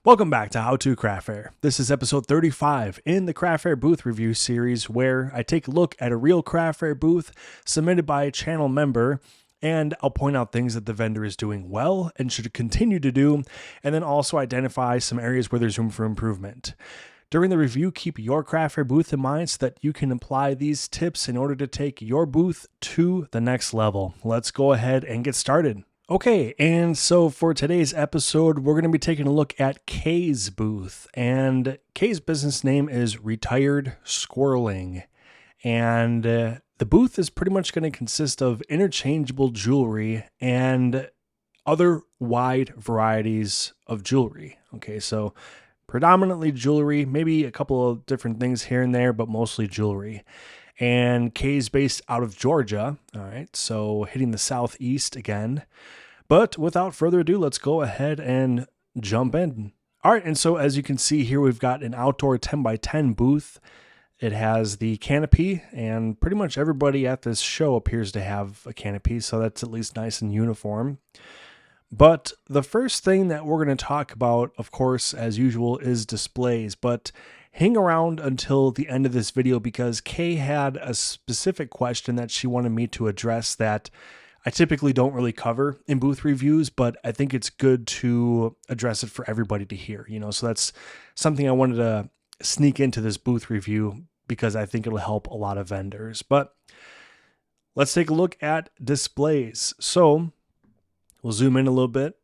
Welcome back to How to Craft Fair. This is episode 35 in the Craft Fair booth review series where I take a look at a real craft fair booth submitted by a channel member, and I'll point out things that the vendor is doing well and should continue to do, and then also identify some areas where there's room for improvement. During the review, keep your craft fair booth in mind so that you can apply these tips in order to take your booth to the next level. Let's go ahead and get started. Okay, and so for today's episode, we're going to be taking a look at Kay's booth, and Kay's business name is Retired Squirreling, and the booth is pretty much going to consist of interchangeable jewelry and other wide varieties of jewelry. Okay, so predominantly jewelry, maybe a couple of different things here and there, but mostly jewelry. And Kay's based out of Georgia. All right, so hitting the southeast again. But without further ado, let's go ahead and jump in. All right, and so as you can see here, we've got an outdoor 10x10 booth. It has the canopy, and pretty much everybody at this show appears to have a canopy, so that's at least nice and uniform. But the first thing that we're going to talk about, of course, as usual, is displays. But hang around until the end of this video because Kay had a specific question that she wanted me to address that I typically don't really cover in booth reviews, but I think it's good to address it for everybody to hear, so that's something I wanted to sneak into this booth review because I think it'll help a lot of vendors. But let's take a look at displays. So we'll zoom in a little bit.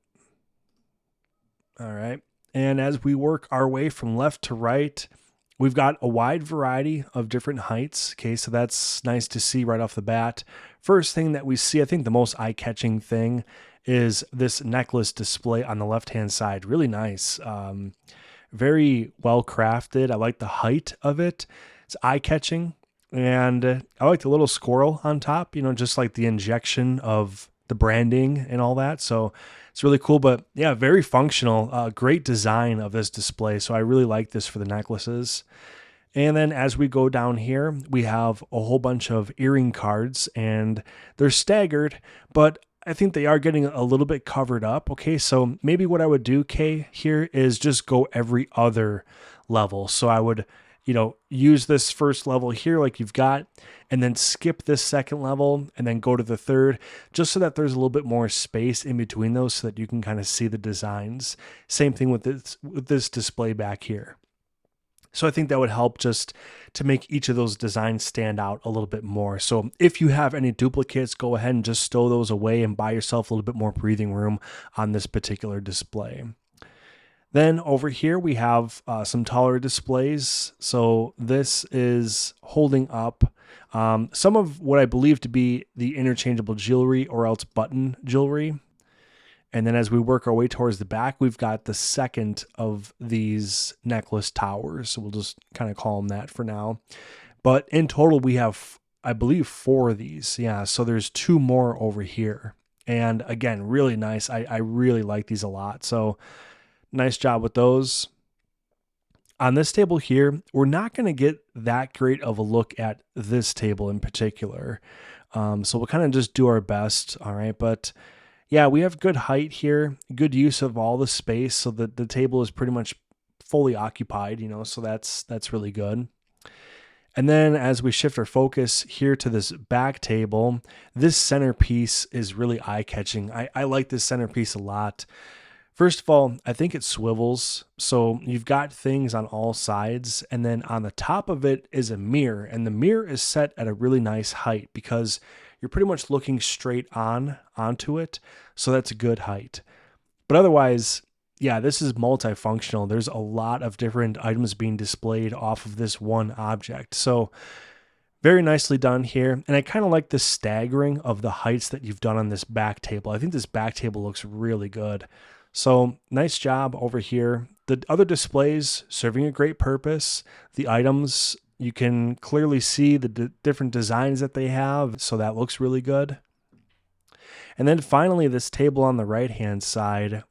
All right. And as we work our way from left to right, we've got a wide variety of different heights. Okay, so that's nice to see right off the bat. First thing that we see, I think the most eye-catching thing is this necklace display on the left-hand side. Really nice. Very well crafted. I like the height of it. It's eye-catching. And I like the little squirrel on top, just like the injection of the branding and all that. So it's really cool, but yeah, very functional. Great design of this display. So I really like this for the necklaces. And then as we go down here, we have a whole bunch of earring cards, and they're staggered, but I think they are getting a little bit covered up. Okay, so maybe what I would do, Kay, here is just go every other level. So I would use this first level here like you've got, and then skip this second level and then go to the third, just so that there's a little bit more space in between those so that you can kind of see the designs. Same thing with this display back here. So I think that would help just to make each of those designs stand out a little bit more. So if you have any duplicates, go ahead and just stow those away and buy yourself a little bit more breathing room on this particular display. Then over here, we have some taller displays. So this is holding up some of what I believe to be the interchangeable jewelry or else button jewelry. And then as we work our way towards the back, we've got the second of these necklace towers. So we'll just kind of call them that for now. But in total, we have, I believe, 4 of these. Yeah, so there's 2 more over here. And again, really nice. I really like these a lot. So nice job with those. On this table here, we're not going to get that great of a look at this table in particular. So we'll kind of just do our best. All right. But yeah, we have good height here, good use of all the space. So that the table is pretty much fully occupied, so that's really good. And then as we shift our focus here to this back table, this centerpiece is really eye-catching. I like this centerpiece a lot. First of all, I think it swivels, so you've got things on all sides, and then on the top of it is a mirror, and the mirror is set at a really nice height because you're pretty much looking straight onto it, so that's a good height. But otherwise, yeah, this is multifunctional. There's a lot of different items being displayed off of this one object, so very nicely done here. And I kind of like the staggering of the heights that you've done on this back table. I think this back table looks really good. So nice job over here. The other displays serving a great purpose. The items, you can clearly see the different designs that they have. So that looks really good. And then finally, this table on the right-hand side,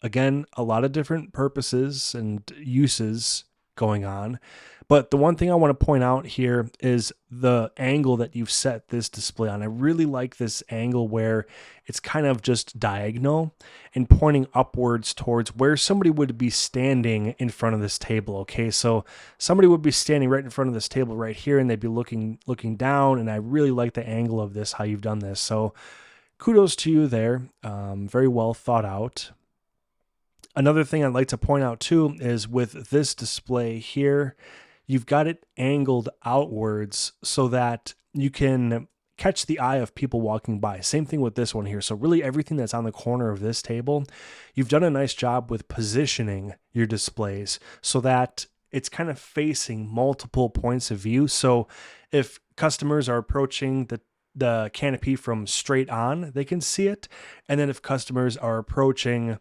again, a lot of different purposes and uses. going on. But the one thing I want to point out here is the angle that you've set this display on. I really like this angle where it's kind of just diagonal and pointing upwards towards where somebody would be standing in front of this table. Okay, so somebody would be standing right in front of this table right here, and they'd be looking down. And I really like the angle of this, how you've done this. So kudos to you there. Very well thought out. Another thing I'd like to point out too is with this display here, you've got it angled outwards so that you can catch the eye of people walking by. Same thing with this one here. So really everything that's on the corner of this table, you've done a nice job with positioning your displays so that it's kind of facing multiple points of view. So if customers are approaching the canopy from straight on, they can see it. And then if customers are approaching,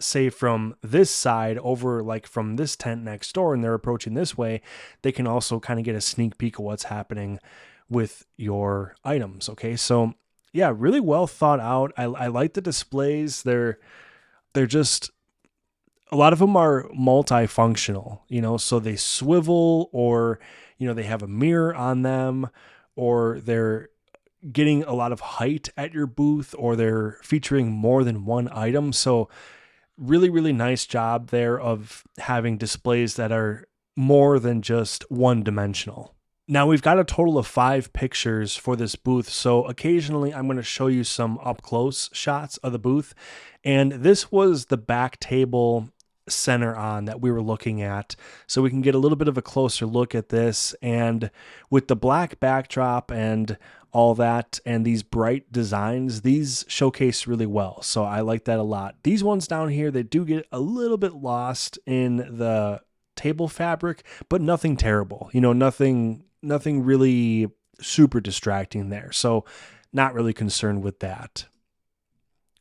say, from this side over, like from this tent next door, and they're approaching this way, they can also kind of get a sneak peek of what's happening with your items. Okay, so yeah, really well thought out. I like the displays. They're just, a lot of them are multifunctional, so they swivel, or they have a mirror on them, or they're getting a lot of height at your booth, or they're featuring more than one item. So really, really nice job there of having displays that are more than just one dimensional. Now we've got a total of 5 pictures for this booth. So occasionally I'm going to show you some up close shots of the booth. And this was the back table center on that we were looking at. So we can get a little bit of a closer look at this. And with the black backdrop and all that and these bright designs, these showcase really well. So I like that a lot. These ones down here, they do get a little bit lost in the table fabric, but nothing terrible. Nothing really super distracting there. So not really concerned with that.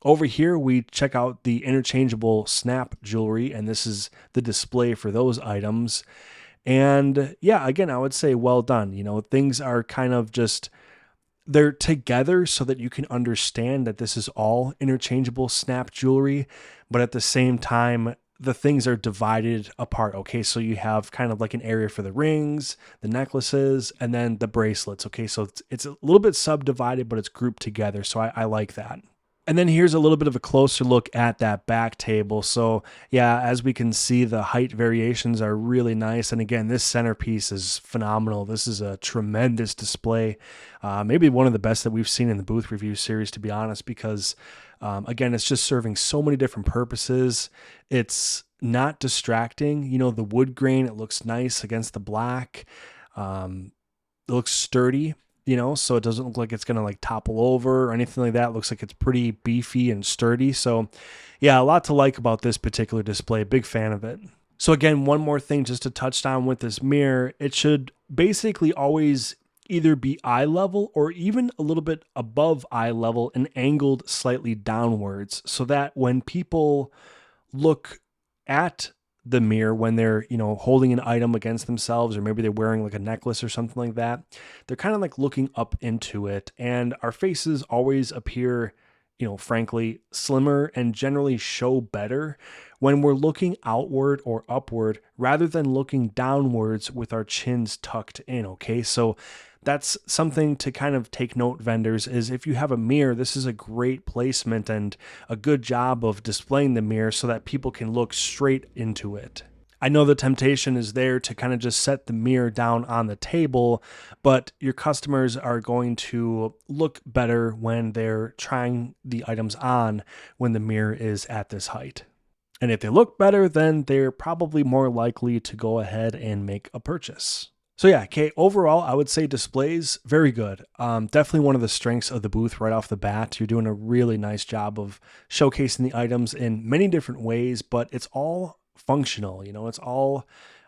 Over here, we check out the interchangeable snap jewelry, and this is the display for those items. And yeah, again, I would say well done. Things are kind of just, they're together so that you can understand that this is all interchangeable snap jewelry, but at the same time, the things are divided apart. Okay, so you have kind of like an area for the rings, the necklaces, and then the bracelets. Okay, so it's a little bit subdivided, but it's grouped together. So I like that. And then here's a little bit of a closer look at that back table. So yeah, as we can see, the height variations are really nice. And again, this centerpiece is phenomenal. This is a tremendous display. Maybe one of the best that we've seen in the booth review series, to be honest, because again, it's just serving so many different purposes. It's not distracting. The wood grain, it looks nice against the black. It looks sturdy. So it doesn't look like it's going to like topple over or anything like that. It looks like it's pretty beefy and sturdy. So yeah, a lot to like about this particular display. Big fan of it. So again, one more thing just to touch on with this mirror, it should basically always either be eye level or even a little bit above eye level and angled slightly downwards, so that when people look at the mirror, when they're, holding an item against themselves, or maybe they're wearing like a necklace or something like that, they're kind of like looking up into it. And our faces always appear, frankly, slimmer and generally show better when we're looking outward or upward rather than looking downwards with our chins tucked in. Okay, so that's something to kind of take note, vendors, is if you have a mirror, this is a great placement and a good job of displaying the mirror so that people can look straight into it. I know the temptation is there to kind of just set the mirror down on the table, but your customers are going to look better when they're trying the items on when the mirror is at this height. And if they look better, then they're probably more likely to go ahead and make a purchase. So yeah, okay, overall, I would say displays, very good. Definitely one of the strengths of the booth right off the bat. You're doing a really nice job of showcasing the items in many different ways, but it's all functional, it's all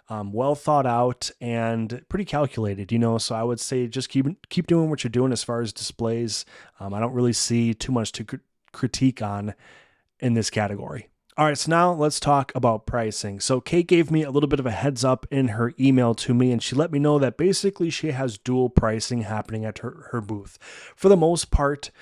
well thought out and pretty calculated, so I would say just keep doing what you're doing as far as displays. I don't really see too much to critique on in this category. All right, so now let's talk about pricing. So Kate gave me a little bit of a heads up in her email to me, and she let me know that basically she has dual pricing happening at her booth. For the most part,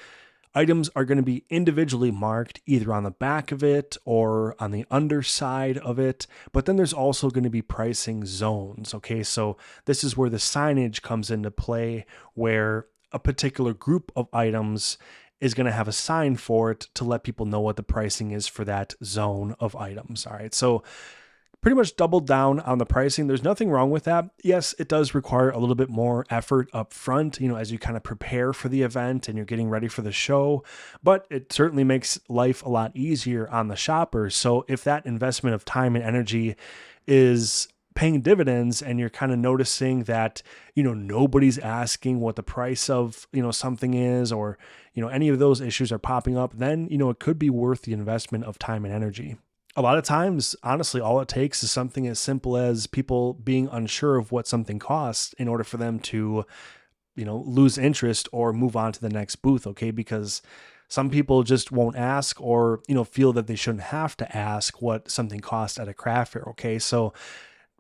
Items are going to be individually marked either on the back of it or on the underside of it. But then there's also going to be pricing zones. Okay, so this is where the signage comes into play, where a particular group of items is going to have a sign for it to let people know what the pricing is for that zone of items. All right, so pretty much doubled down on the pricing. There's nothing wrong with that. Yes, it does require a little bit more effort up front, as you kind of prepare for the event and you're getting ready for the show, but it certainly makes life a lot easier on the shoppers. So if that investment of time and energy is paying dividends and you're kind of noticing that, nobody's asking what the price of, something is, or, any of those issues are popping up, then, it could be worth the investment of time and energy. A lot of times, honestly, all it takes is something as simple as people being unsure of what something costs in order for them to, lose interest or move on to the next booth. Okay. Because some people just won't ask or, feel that they shouldn't have to ask what something costs at a craft fair. Okay. So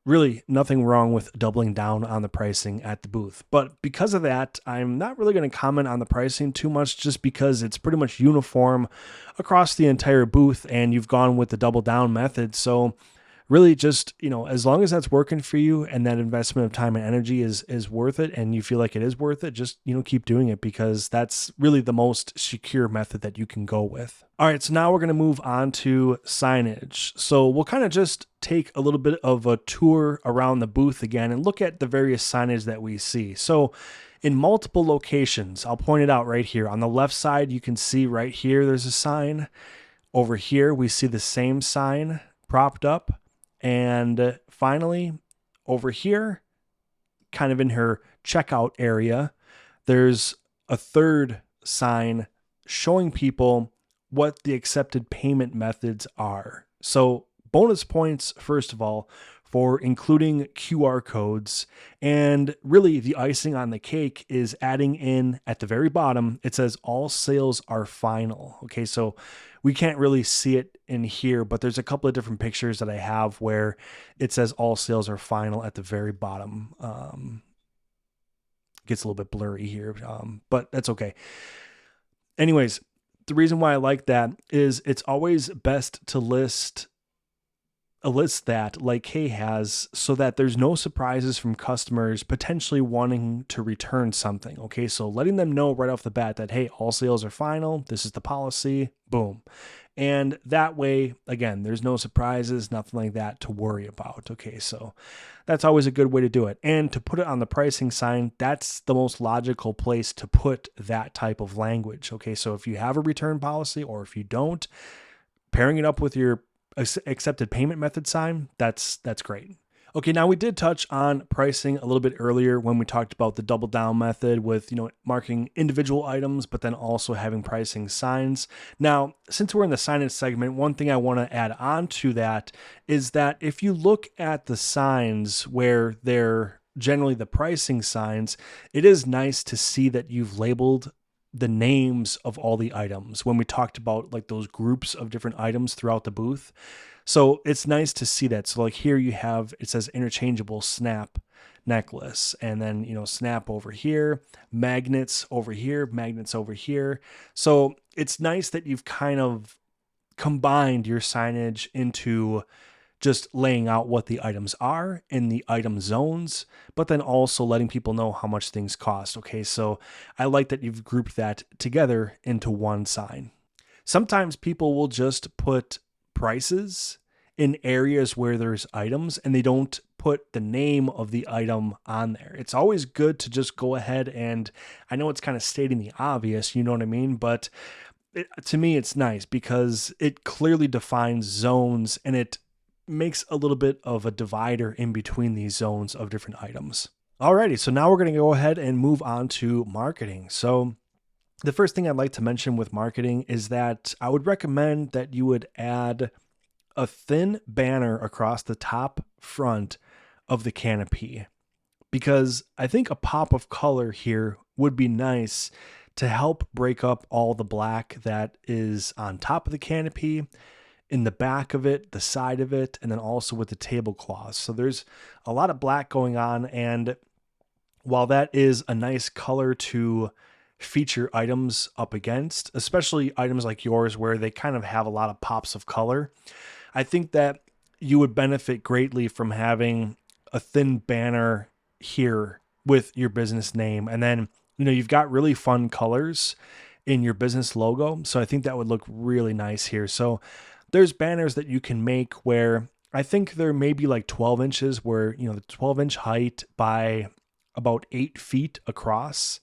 really nothing wrong with doubling down on the pricing at the booth. But because of that, I'm not really going to comment on the pricing too much, just because it's pretty much uniform across the entire booth and you've gone with the double down method. So really just, as long as that's working for you and that investment of time and energy is worth it and you feel like it is worth it, just, keep doing it, because that's really the most secure method that you can go with. All right, so now we're going to move on to signage. So we'll kind of just take a little bit of a tour around the booth again and look at the various signage that we see. So in multiple locations, I'll point it out right here. On the left side, you can see right here, there's a sign. Over here, we see the same sign propped up. And finally, over here, kind of in her checkout area, there's a third sign showing people what the accepted payment methods are. So bonus points, first of all, for including QR codes. And really the icing on the cake is adding in at the very bottom, it says all sales are final. Okay, so we can't really see it in here, but there's a couple of different pictures that I have where it says all sales are final at the very bottom. Gets a little bit blurry here, but that's okay. Anyways, the reason why I like that is it's always best to list a list that like Kay has, so that there's no surprises from customers potentially wanting to return something. Okay, so letting them know right off the bat that, hey, all sales are final, this is the policy, boom. And that way, again, there's no surprises, nothing like that to worry about. Okay, so that's always a good way to do it. And to put it on the pricing sign, that's the most logical place to put that type of language. Okay, so if you have a return policy, or if you don't, pairing it up with your accepted payment method sign, that's great. Okay, now we did touch on pricing a little bit earlier when we talked about the double down method with, marking individual items, but then also having pricing signs. Now, since we're in the signage segment, one thing I want to add on to that is that if you look at the signs where they're generally the pricing signs, it is nice to see that you've labeled the names of all the items when we talked about like those groups of different items throughout the booth. So it's nice to see that. So like here you have, it says interchangeable snap necklace, and then, snap over here, magnets over here, magnets over here. So it's nice that you've kind of combined your signage into just laying out what the items are in the item zones, but then also letting people know how much things cost. Okay, so I like that you've grouped that together into one sign. Sometimes people will just put prices in areas where there's items and they don't put the name of the item on there. It's always good to just go ahead and, I know it's kind of stating the obvious, you know what I mean? But to me, it's nice because it clearly defines zones and it makes a little bit of a divider in between these zones of different items. Alrighty, so now we're going to go ahead and move on to marketing. So the first thing I'd like to mention with marketing is that I would recommend that you would add a thin banner across the top front of the canopy, because I think a pop of color here would be nice to help break up all the black that is on top of the canopy, in the back of it, the side of it, and then also with the tablecloths. So there's a lot of black going on, and while that is a nice color to feature items up against, especially items like yours where they kind of have a lot of pops of color. I think that you would benefit greatly from having a thin banner here with your business name. And then, you've got really fun colors in your business logo. So I think that would look really nice here. So there's banners that you can make where I think they're maybe like 12 inches, where, the 12-inch height by about 8 feet across.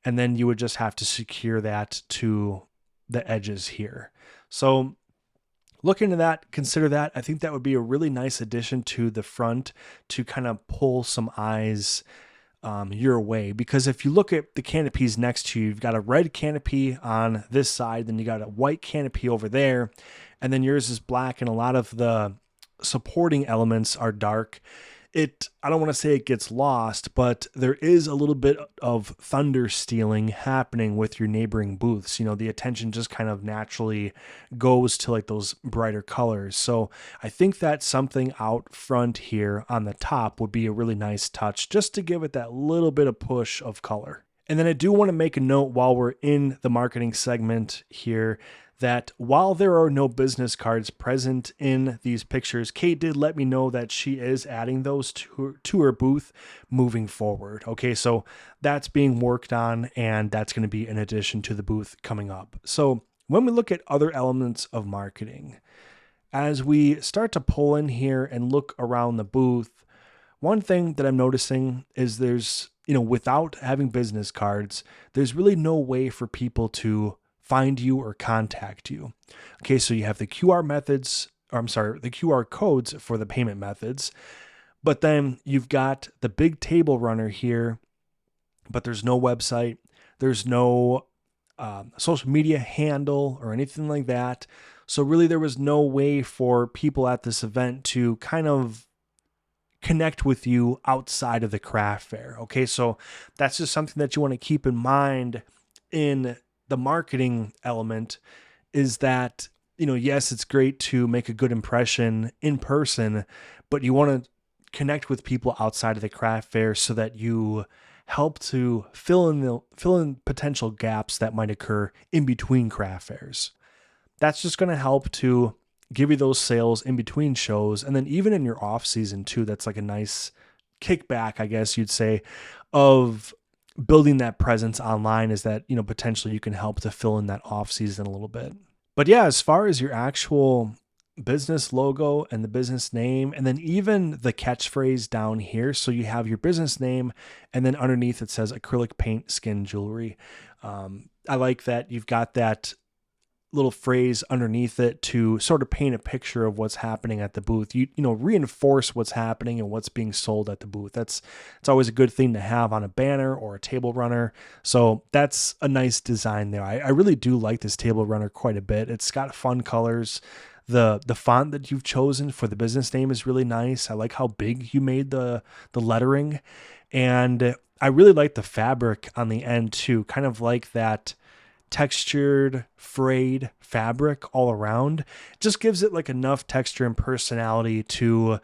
And then you would just have to secure that to the edges here. So look into that, consider that. I think that would be a really nice addition to the front to kind of pull some eyes your way. Because if you look at the canopies next to you, you've got a red canopy on this side, then you got a white canopy over there, and then yours is black, and a lot of the supporting elements are dark. I don't want to say it gets lost, but there is a little bit of thunder stealing happening with your neighboring booths. The attention just kind of naturally goes to like those brighter colors. So I think that something out front here on the top would be a really nice touch, just to give it that little bit of push of color. And then I do want to make a note while we're in the marketing segment here that while there are no business cards present in these pictures, Kate did let me know that she is adding those to her booth moving forward. Okay, so that's being worked on, and that's going to be in addition to the booth coming up. So when we look at other elements of marketing, as we start to pull in here and look around the booth, one thing that I'm noticing is there's, without having business cards, there's really no way for people to find you or contact you. Okay, so you have the QR methods, or the QR codes for the payment methods, but then you've got the big table runner here, but there's no website, there's no social media handle or anything like that. So really there was no way for people at this event to kind of connect with you outside of the craft fair. Okay, so that's just something that you want to keep in mind in the marketing element, is that, yes, it's great to make a good impression in person, but you want to connect with people outside of the craft fair so that you help to fill in potential gaps that might occur in between craft fairs. That's just going to help to give you those sales in between shows. And then even in your off season too, that's like a nice kickback, I guess you'd say, of building that presence online, is that, potentially you can help to fill in that off season a little bit. But yeah, as far as your actual business logo and the business name, and then even the catchphrase down here. So you have your business name, and then underneath it says acrylic paint skin jewelry. I like that you've got that little phrase underneath it to sort of paint a picture of what's happening at the booth. Reinforce what's happening and what's being sold at the booth. It's always a good thing to have on a banner or a table runner. So that's a nice design there. I really do like this table runner quite a bit. It's got fun colors. The font that you've chosen for the business name is really nice. I like how big you made the lettering, and I really like the fabric on the end too. Kind of like that textured frayed fabric all around. It just gives it like enough texture and personality to,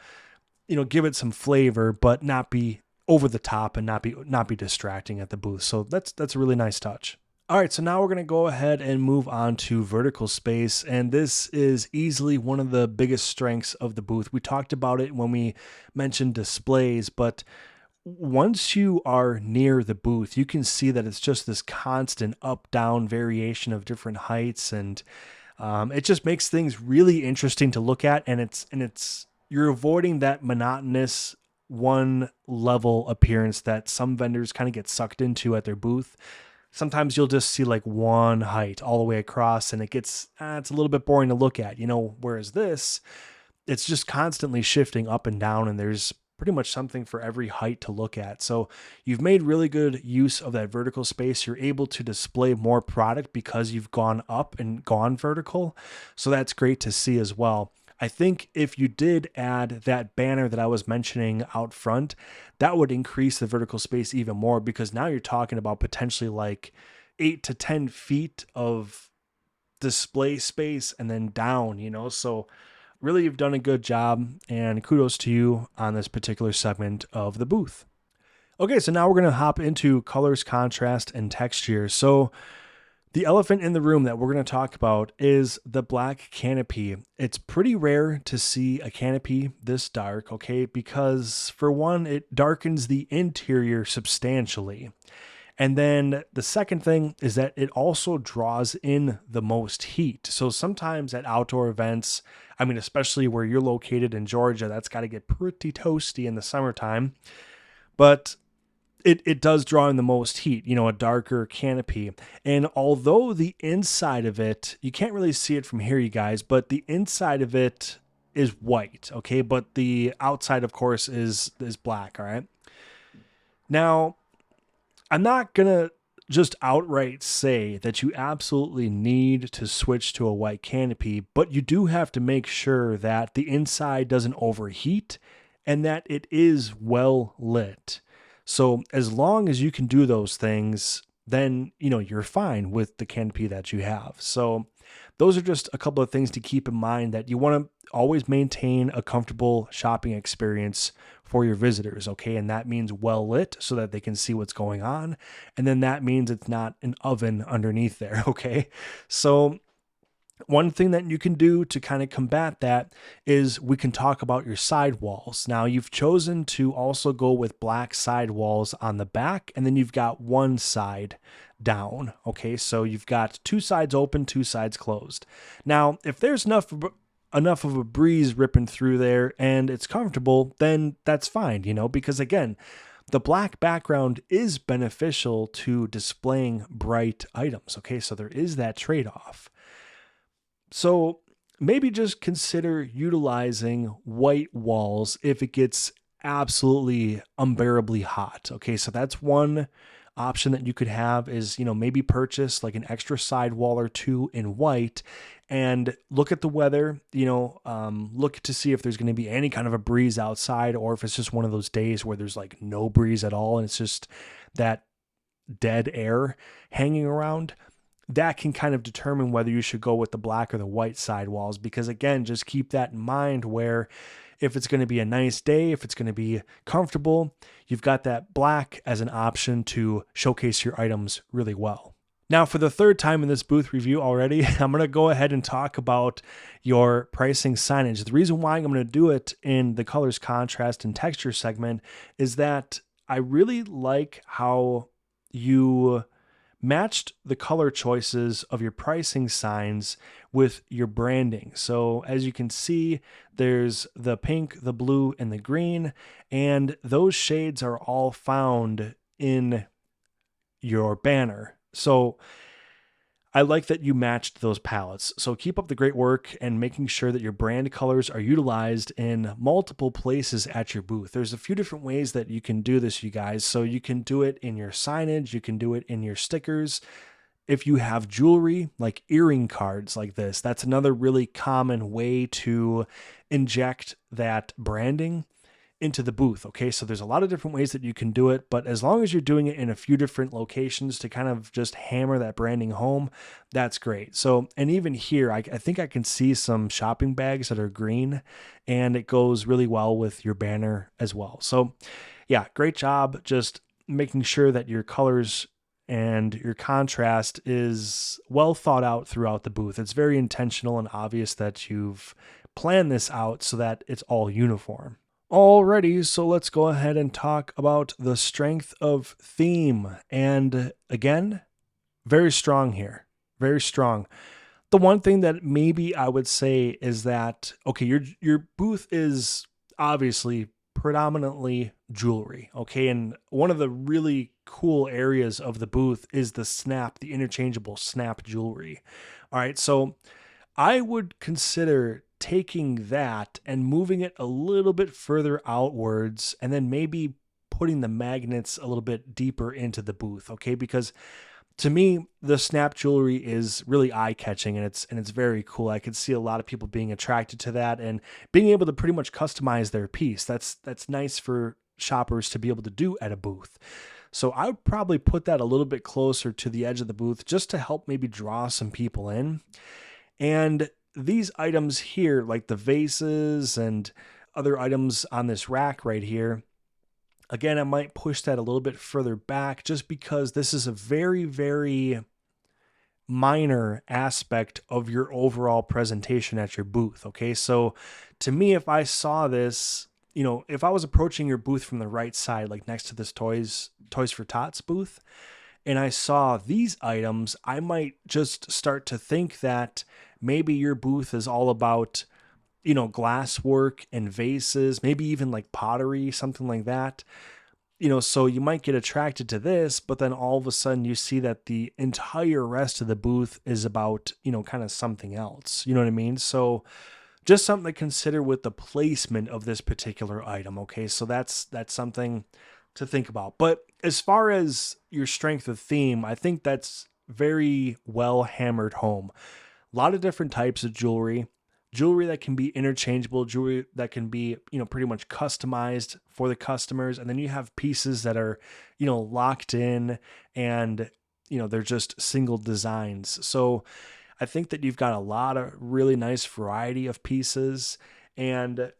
give it some flavor, but not be over the top and not be distracting at the booth. So that's a really nice touch. All right, so now we're going to go ahead and move on to vertical space, and this is easily one of the biggest strengths of the booth. We talked about it when we mentioned displays, but once you are near the booth, you can see that it's just this constant up-down variation of different heights, and it just makes things really interesting to look at. And you're avoiding that monotonous one level appearance that some vendors kind of get sucked into at their booth. Sometimes you'll just see like one height all the way across, and it's a little bit boring to look at, whereas this, it's just constantly shifting up and down, and there's pretty much something for every height to look at. So you've made really good use of that vertical space. You're able to display more product because you've gone up and gone vertical. So that's great to see as well. I think if you did add that banner that I was mentioning out front, that would increase the vertical space even more, because now you're talking about potentially like 8 to 10 feet of display space and then down, so really, you've done a good job, and kudos to you on this particular segment of the booth. Okay, so now we're going to hop into colors, contrast, and texture. So the elephant in the room that we're going to talk about is the black canopy. It's pretty rare to see a canopy this dark, okay, because for one, it darkens the interior substantially. And then the second thing is that it also draws in the most heat. So sometimes at outdoor events, I mean, especially where you're located in Georgia, that's got to get pretty toasty in the summertime. But it does draw in the most heat, you know, a darker canopy. And although the inside of it, you can't really see it from here, you guys, but the inside of it is white, okay? But the outside, of course, is black, all right? Now, I'm not going to just outright say that you absolutely need to switch to a white canopy, but you do have to make sure that the inside doesn't overheat and that it is well lit. So as long as you can do those things, then, you know, you're fine with the canopy that you have. So those are just a couple of things to keep in mind, that you want to always maintain a comfortable shopping experience for your visitors, okay? And that means well lit so that they can see what's going on. And then that means it's not an oven underneath there, okay? So one thing that you can do to kind of combat that is we can talk about your sidewalls. Now, you've chosen to also go with black sidewalls on the back, and then you've got one side down. Okay, so you've got two sides open, two sides closed. Now, if there's enough of a breeze ripping through there and it's comfortable, then that's fine, you know, because again, the black background is beneficial to displaying bright items. Okay, so there is that trade-off. So maybe just consider utilizing white walls if it gets absolutely unbearably hot. Okay, so that's one option that you could have, is, you know, maybe purchase like an extra sidewall or two in white and look at the weather, you know, look to see if there's going to be any kind of a breeze outside, or if it's just one of those days where there's like no breeze at all and it's just that dead air hanging around. That can kind of determine whether you should go with the black or the white sidewalls, because again, just keep that in mind, where if it's going to be a nice day, if it's going to be comfortable, you've got that black as an option to showcase your items really well. Now, for the third time in this booth review already, I'm going to go ahead and talk about your pricing signage. The reason why I'm going to do it in the colors, contrast, and texture segment is that I really like how you matched the color choices of your pricing signs with your branding. So as you can see, there's the pink, the blue, and the green, and those shades are all found in your banner. So I like that you matched those palettes. So keep up the great work and making sure that your brand colors are utilized in multiple places at your booth. There's a few different ways that you can do this, you guys. So you can do it in your signage, you can do it in your stickers. If you have jewelry like earring cards like this, that's another really common way to inject that branding into the booth. Okay, so there's a lot of different ways that you can do it, but as long as you're doing it in a few different locations to kind of just hammer that branding home, that's great. So, and even here, I think I can see some shopping bags that are green, and it goes really well with your banner as well. So yeah, great job just making sure that your colors and your contrast is well thought out throughout the booth. It's very intentional and obvious that you've planned this out so that it's all uniform. Alrighty, so let's go ahead and talk about the strength of theme. And again, very strong here, very strong. The one thing that maybe I would say is that, okay, your booth is obviously predominantly jewelry, okay? And one of the really cool areas of the booth is the interchangeable snap jewelry. All right, so I would consider taking that and moving it a little bit further outwards, and then maybe putting the magnets a little bit deeper into the booth, okay? Because to me, the snap jewelry is really eye-catching, and it's very cool. I could see a lot of people being attracted to that and being able to pretty much customize their piece. That's nice for shoppers to be able to do at a booth. So I would probably put that a little bit closer to the edge of the booth just to help maybe draw some people in. And these items here, like the vases and other items on this rack right here, Again, I might push that a little bit further back just because this is a very, very minor aspect of your overall presentation at your booth. Okay. So to me, if I saw this, if I was approaching your booth from the right side, like next to this Toys for Tots booth, and I saw these items, I might just start to think that maybe your booth is all about, glass work and vases, maybe even like pottery, something like that. So you might get attracted to this, but then all of a sudden you see that the entire rest of the booth is about, kind of something else. You know what I mean? So just something to consider with the placement of this particular item. Okay. So that's something to think about. But as far as your strength of theme, I think that's very well hammered home. A lot of different types of jewelry that can be interchangeable, jewelry that can be, pretty much customized for the customers. And then you have pieces that are, locked in and, they're just single designs. So I think that you've got a lot of really nice variety of pieces. And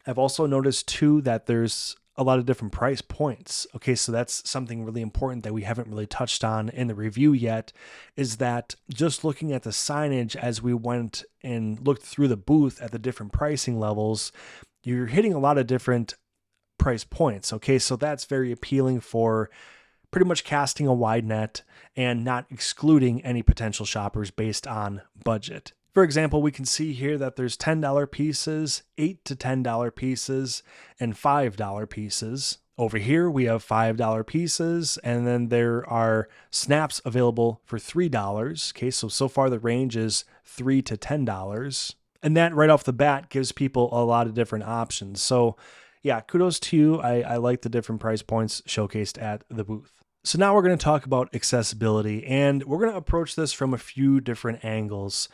I've also noticed too that there's a lot of different price points. Okay, so that's something really important that we haven't really touched on in the review yet, is that just looking at the signage as we went and looked through the booth at the different pricing levels, you're hitting a lot of different price points. Okay, so that's very appealing for pretty much casting a wide net and not excluding any potential shoppers based on budget. For example, we can see here that there's $10 pieces, $8 to $10 pieces, and $5 pieces. Over here, we have $5 pieces, and then there are snaps available for $3. Okay, so far the range is $3 to $10. And that right off the bat gives people a lot of different options. So yeah, kudos to you. I like the different price points showcased at the booth. So now we're going to talk about accessibility, and we're going to approach this from a few different angles.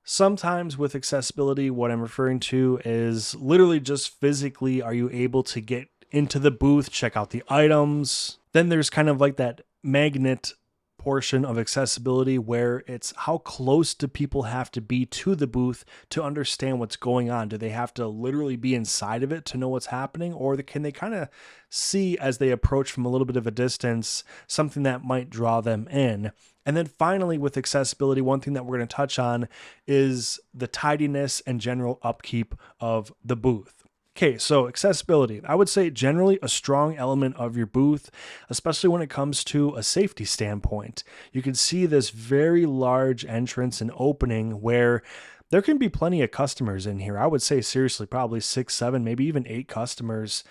Sometimes with accessibility, what I'm referring to is literally just physically, are you able to get into the booth, check out the items? Then there's kind of like that magnet portion of accessibility where it's how close do people have to be to the booth to understand what's going on? Do they have to literally be inside of it to know what's happening? Or can they kind of see as they approach from a little bit of a distance, something that might draw them in? And then finally, with accessibility, one thing that we're going to touch on is the tidiness and general upkeep of the booth. Okay, so accessibility, I would say generally a strong element of your booth, especially when it comes to a safety standpoint. You can see this very large entrance and opening where there can be plenty of customers in here. I would say seriously, probably 6, 7, maybe even 8 customers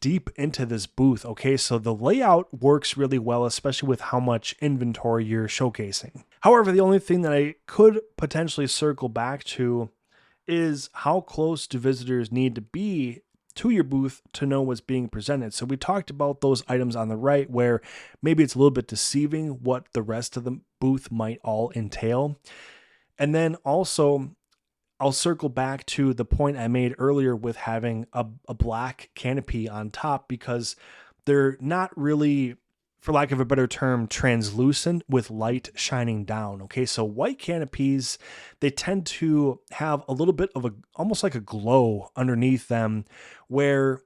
deep into this booth. Okay, so the layout works really well, especially with how much inventory you're showcasing. However, the only thing that I could potentially circle back to is how close do visitors need to be to your booth to know what's being presented. So we talked about those items on the right where maybe it's a little bit deceiving what the rest of the booth might all entail. And then also, I'll circle back to the point I made earlier with having a black canopy on top, because they're not really, for lack of a better term, translucent with light shining down. Okay, so white canopies, they tend to have a little bit of almost like a glow underneath them, where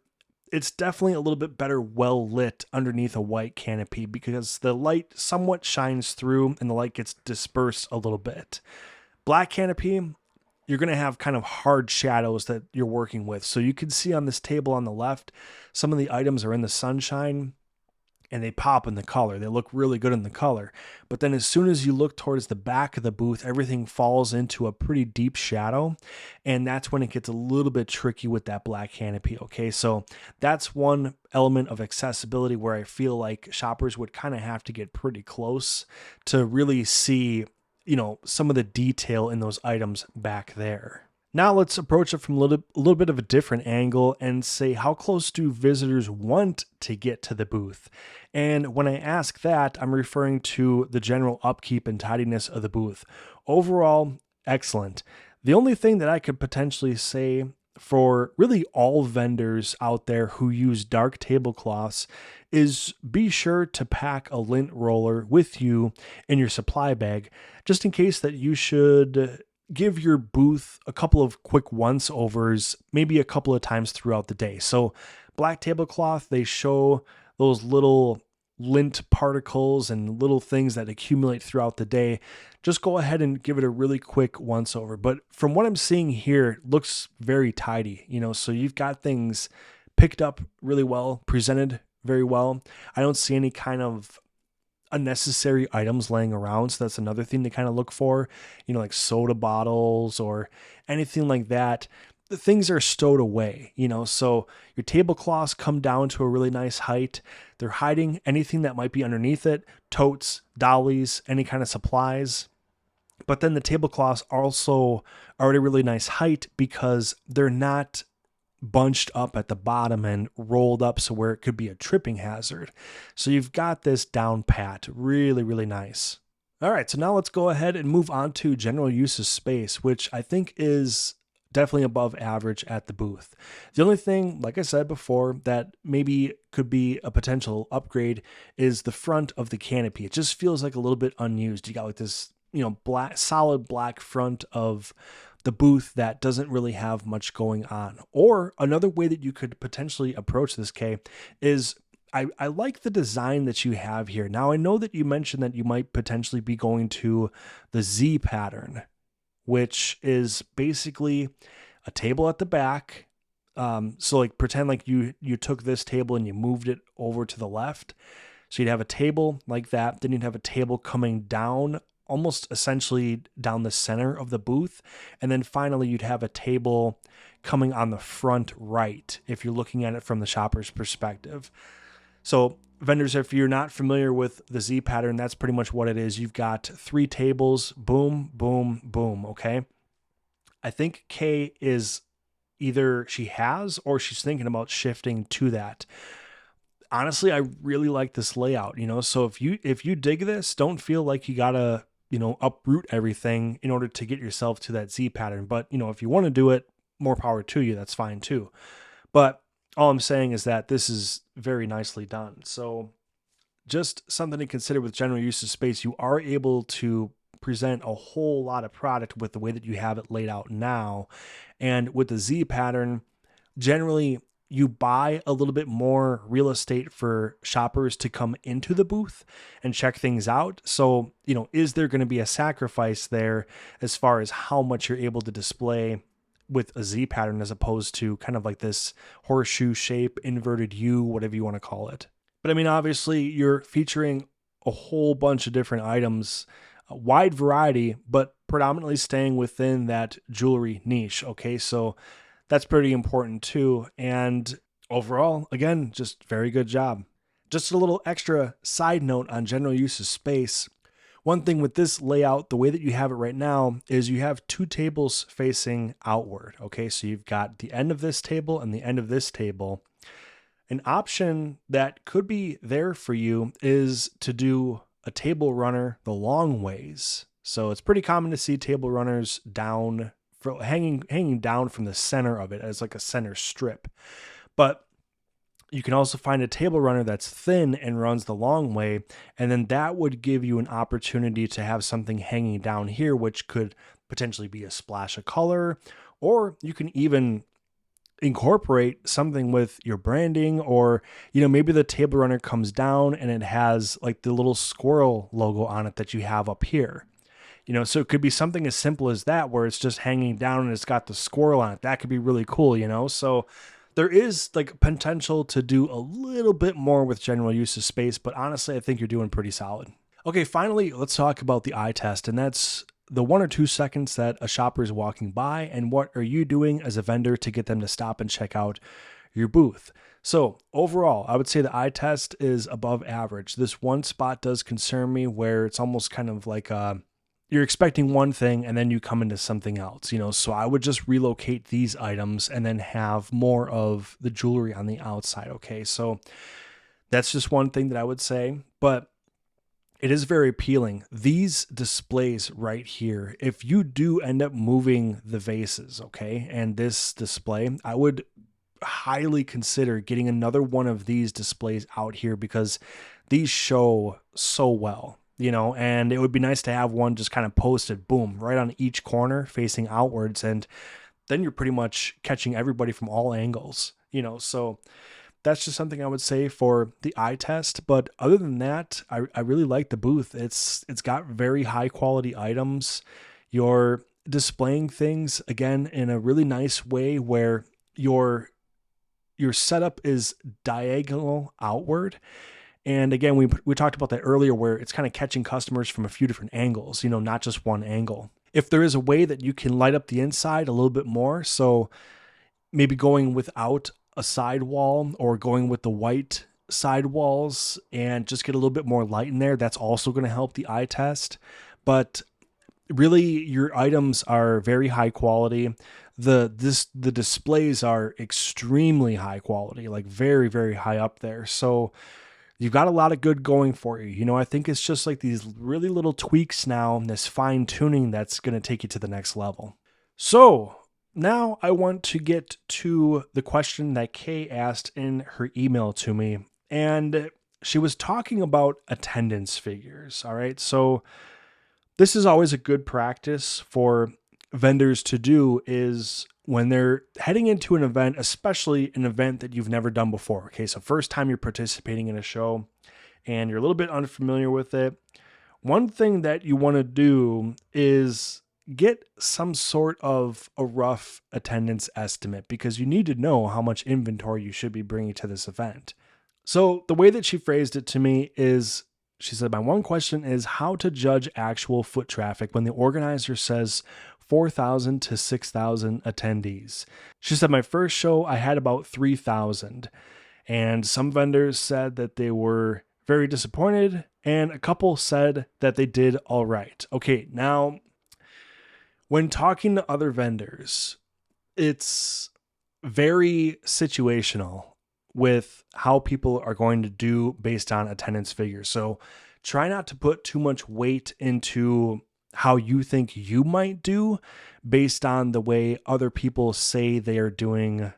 it's definitely a little bit better well lit underneath a white canopy because the light somewhat shines through and the light gets dispersed a little bit. Black canopy, you're going to have kind of hard shadows that you're working with. So you can see on this table on the left, some of the items are in the sunshine and they pop in the color. They look really good in the color. But then as soon as you look towards the back of the booth, everything falls into a pretty deep shadow. And that's when it gets a little bit tricky with that black canopy. Okay, so that's one element of accessibility where I feel like shoppers would kind of have to get pretty close to really see, some of the detail in those items back there. Now let's approach it from a little bit of a different angle and say, how close do visitors want to get to the booth? And when I ask that, I'm referring to the general upkeep and tidiness of the booth. Overall, excellent. The only thing that I could potentially say for really all vendors out there who use dark tablecloths is be sure to pack a lint roller with you in your supply bag, just in case that you should give your booth a couple of quick once-overs, maybe a couple of times throughout the day. So black tablecloth, they show those little lint particles and little things that accumulate throughout the day. Just go ahead and give it a really quick once over. But from what I'm seeing here, it looks very tidy, so you've got things picked up really well, presented very well. I don't see any kind of unnecessary items laying around. So that's another thing to kind of look for, like soda bottles or anything like that. The things are stowed away, so your tablecloths come down to a really nice height. They're hiding anything that might be underneath it, totes, dollies, any kind of supplies. But then the tablecloths also are at a really nice height because they're not bunched up at the bottom and rolled up so where it could be a tripping hazard. So you've got this down pat, really, really nice. All right, so now let's go ahead and move on to general use of space, which I think is definitely above average at the booth. The only thing, like I said before, that maybe could be a potential upgrade is the front of the canopy. It just feels like a little bit unused. You got like this, black, solid black front of the booth that doesn't really have much going on. Or another way that you could potentially approach this, Kay, is I like the design that you have here. Now, I know that you mentioned that you might potentially be going to the Z pattern, which is basically a table at the back. So like pretend like you took this table and you moved it over to the left. So you'd have a table like that. Then you'd have a table coming down, almost essentially down the center of the booth. And then finally you'd have a table coming on the front right, if you're looking at it from the shopper's perspective. So vendors, if you're not familiar with the Z pattern, that's pretty much what it is. You've got 3 tables, boom, boom, boom, okay? I think Kay is either she has or she's thinking about shifting to that. Honestly, I really like this layout, so if you dig this, don't feel like you gotta, uproot everything in order to get yourself to that Z pattern. But, if you want to do it, more power to you, that's fine too. But all I'm saying is that this is very nicely done. So just something to consider with general use of space. You are able to present a whole lot of product with the way that you have it laid out now. And with the Z pattern, generally you buy a little bit more real estate for shoppers to come into the booth and check things out. So, is there going to be a sacrifice there as far as how much you're able to display with a Z pattern as opposed to kind of like this horseshoe shape, inverted U, whatever you want to call it? But I mean, obviously you're featuring a whole bunch of different items, a wide variety, but predominantly staying within that jewelry niche. Okay. So that's pretty important too. And overall, again, just very good job. Just a little extra side note on general use of space. One thing with this layout, the way that you have it right now, is you have 2 tables facing outward. Okay, so you've got the end of this table and the end of this table. An option that could be there for you is to do a table runner the long ways. So it's pretty common to see table runners down, hanging down from the center of it as like a center strip. But you can also find a table runner that's thin and runs the long way, and then that would give you an opportunity to have something hanging down here, which could potentially be a splash of color, or you can even incorporate something with your branding, or maybe the table runner comes down and it has like the little squirrel logo on it that you have up here. So it could be something as simple as that, where it's just hanging down and it's got the squirrel on it. That could be really cool, so there is like potential to do a little bit more with general use of space, but honestly, I think you're doing pretty solid. Okay, finally, let's talk about the eye test, and that's the 1 or 2 seconds that a shopper is walking by, and what are you doing as a vendor to get them to stop and check out your booth. So overall, I would say the eye test is above average. This one spot does concern me, where it's almost kind of like you're expecting one thing and then you come into something else, so I would just relocate these items and then have more of the jewelry on the outside. Okay, so that's just one thing that I would say, but it is very appealing. These displays right here, if you do end up moving the vases, okay, and this display, I would highly consider getting another one of these displays out here, because these show so well. And it would be nice to have one just kind of posted, boom, right on each corner facing outwards. And then you're pretty much catching everybody from all angles, so that's just something I would say for the eye test. But other than that, I really like the booth. It's got very high quality items. You're displaying things again in a really nice way where your setup is diagonal outward. And again, we talked about that earlier where it's kind of catching customers from a few different angles, not just one angle. If there is a way that you can light up the inside a little bit more, so maybe going without a sidewall or going with the white sidewalls and just get a little bit more light in there, that's also going to help the eye test. But really, your items are very high quality. The displays are extremely high quality, like very, very high up there. So you've got a lot of good going for you. I think it's just like these really little tweaks now, and this fine tuning that's going to take you to the next level. So now I want to get to the question that Kay asked in her email to me. And she was talking about attendance figures. All right. So this is always a good practice for vendors to do is when they're heading into an event, especially an event that you've never done before. Okay, so first time you're participating in a show and you're a little bit unfamiliar with it. One thing that you want to do is get some sort of a rough attendance estimate because you need to know how much inventory you should be bringing to this event. So the way that she phrased it to me is, she said, my one question is how to judge actual foot traffic when the organizer says 4,000 to 6,000 attendees. She said, my first show, I had about 3,000. And some vendors said that they were very disappointed, and a couple said that they did all right. Okay, now, when talking to other vendors, it's very situational with how people are going to do based on attendance figures. So try not to put too much weight into how you think you might do based on the way other people say they are doing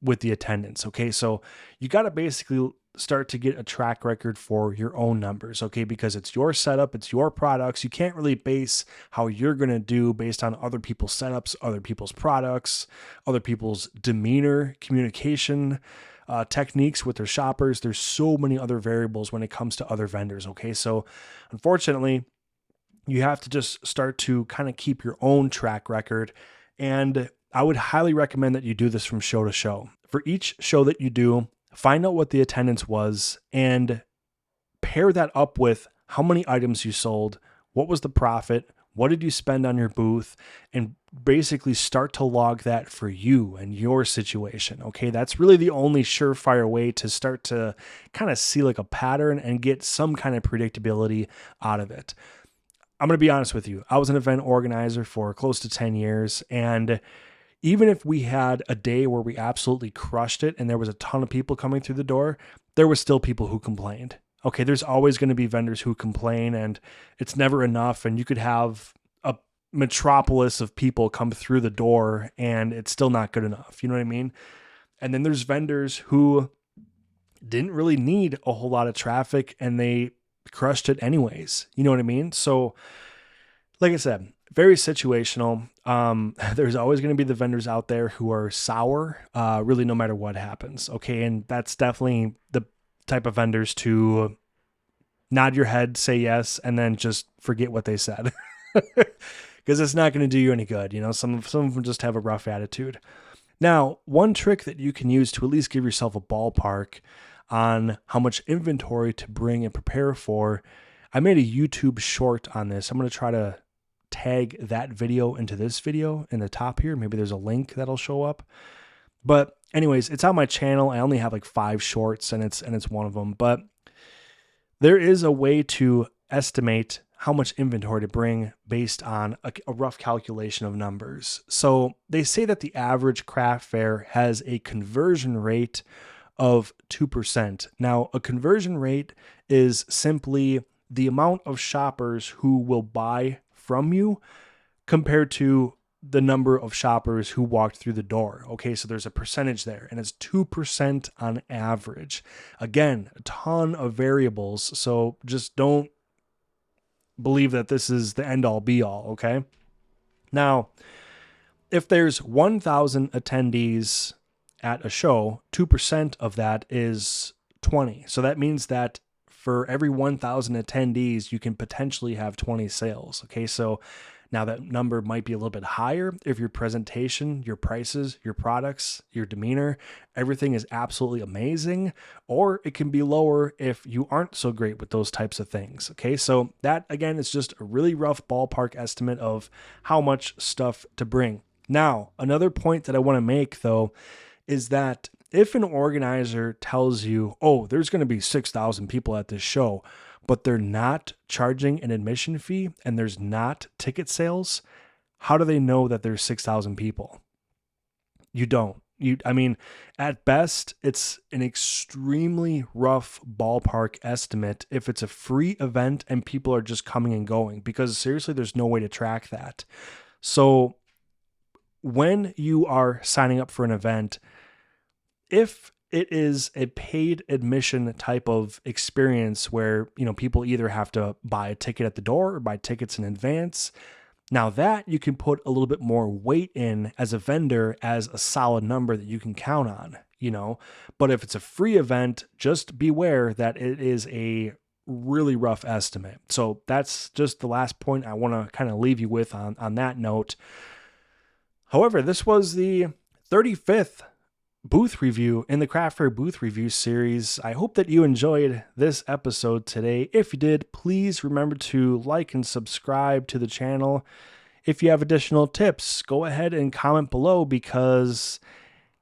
with the attendance. Okay. So you got to basically start to get a track record for your own numbers. Okay. Because it's your setup, it's your products. You can't really base how you're going to do based on other people's setups, other people's products, other people's demeanor, communication, techniques with their shoppers. There's so many other variables when it comes to other vendors. Okay. So unfortunately, you have to just start to kind of keep your own track record. And I would highly recommend that you do this from show to show. For each show that you do, find out what the attendance was and pair that up with how many items you sold, what was the profit, what did you spend on your booth, and basically start to log that for you and your situation. Okay, that's really the only surefire way to start to kind of see like a pattern and get some kind of predictability out of it. I'm going to be honest with you. I was an event organizer for close to 10 years. And even if we had a day where we absolutely crushed it and there was a ton of people coming through the door, there were still people who complained. Okay, there's always going to be vendors who complain and it's never enough. And you could have a metropolis of people come through the door and it's still not good enough. You know what I mean? And then there's vendors who didn't really need a whole lot of traffic and they crushed it anyways. You know what I mean? So like I said, very situational. There's always going to be the vendors out there who are sour, really no matter what happens. Okay. And that's definitely the type of vendors to nod your head, say yes, and then just forget what they said because it's not going to do you any good. Some of them just have a rough attitude. Now, one trick that you can use to at least give yourself a ballpark on how much inventory to bring and prepare for, I made a YouTube short on this. I'm going to try to tag that video into this video in the top here. Maybe there's a link that'll show up. But anyways, it's on my channel. I only have like 5 shorts and it's one of them. But there is a way to estimate how much inventory to bring based on a rough calculation of numbers. So they say that the average craft fair has a conversion rate of 2%. Now, a conversion rate is simply the amount of shoppers who will buy from you compared to the number of shoppers who walked through the door. Okay, so there's a percentage there, and it's 2% on average. Again, a ton of variables, so just don't believe that this is the end all be all, okay? Now, if there's 1,000 attendees at a show, 2% of that is 20. So that means that for every 1,000 attendees, you can potentially have 20 sales. Okay, so now that number might be a little bit higher if your presentation, your prices, your products, your demeanor, everything is absolutely amazing, or it can be lower if you aren't so great with those types of things. Okay, so that again is just a really rough ballpark estimate of how much stuff to bring. Now, another point that I want to make though is that if an organizer tells you, oh, there's going to be 6,000 people at this show, but they're not charging an admission fee and there's not ticket sales, how do they know that there's 6,000 people? You don't. I mean, at best, it's an extremely rough ballpark estimate if it's a free event and people are just coming and going, because seriously, there's no way to track that. So when you are signing up for an event, if it is a paid admission type of experience where, people either have to buy a ticket at the door or buy tickets in advance, now that you can put a little bit more weight in as a vendor as a solid number that you can count on, But if it's a free event, just beware that it is a really rough estimate. So that's just the last point I want to kind of leave you with on that note. However, this was the 35th booth review in the Craft Fair booth review series. I hope that you enjoyed this episode today. If you did, please remember to like and subscribe to the channel. If you have additional tips, go ahead and comment below, because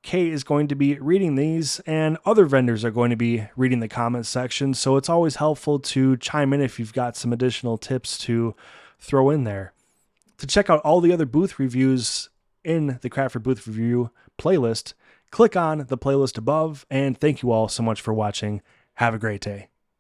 Kay is going to be reading these and other vendors are going to be reading the comment section. So it's always helpful to chime in if you've got some additional tips to throw in there. To check out all the other booth reviews in the Craft Fair booth review playlist, click on the playlist above, and thank you all so much for watching. Have a great day.